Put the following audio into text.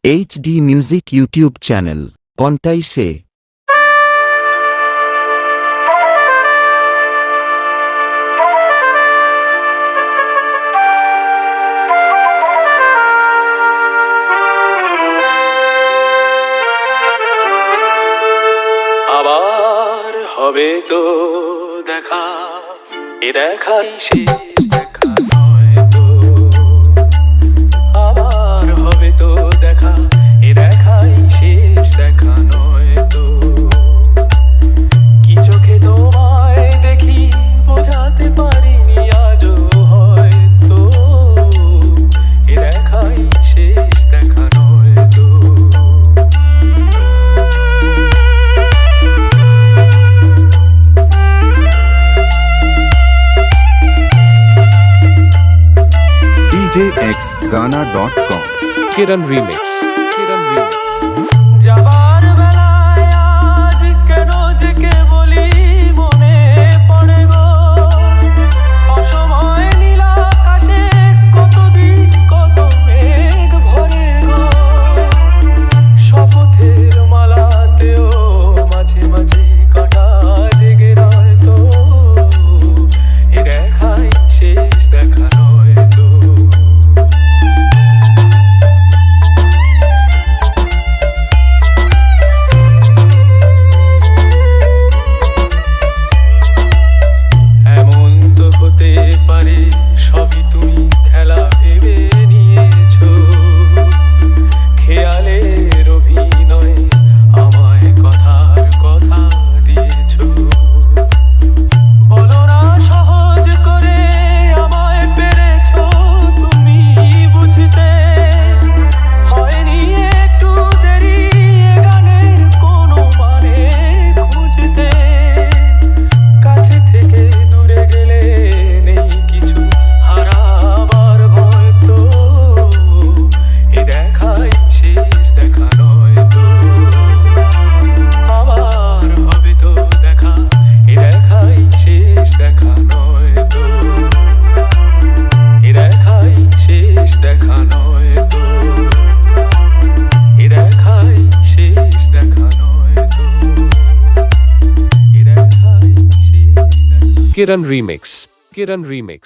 HD Music YouTube channel. কোনটাই সে? আবার হবে তো দেখা, এ দেখাই শেষ দেখা নয় তো। আবার হবে তো দেখা, এ দেখাই শেষ দেখা নয় তো। কি চোখে তোমায় দেখি বোঝাতে পারিনি আজও হয়তো, এ দেখাই শেষ দেখা নয় তো। DJXGhana.com Kiran Remix. Kiran Remix. যাবার বেলায় আজ কেন যে কে বলি মনে পড়ে গো। অসময় নীল আকাশে কতদিন কত মেঘ ভরে গো। শপথের মালাতেও মাঝে মাঝে কাটা জেগে রয় তো, এ দেখাই শেষ দেখা নয় তো। এমন তো হতে পারে সবই তুমি খেলা ভেবে নিয়েছো, খেয়ালের অভিনয় আমায় কথার কথা দিয়েছো। বলো না সহজ করে আমায় পেরেছো তুমি বুঝতে, হয়নি একটু দেরি এ গানের কোনো মানে খুঁজতে। কাছে থেকে দূরে গেলে নেই কিছু হারাবার ভয় তো, এ দেখাই শেষ দেখা নয় তো। আবার হবে তো দেখা, এ দেখাই শেষ দেখা নয় তো। এ দেখাই শেষ দেখা নয় তো। এ দেখাই শেষ দেখা নয় তো। এ দেখাই শেষ দেখা। Kiran Remix. Kiran Remix.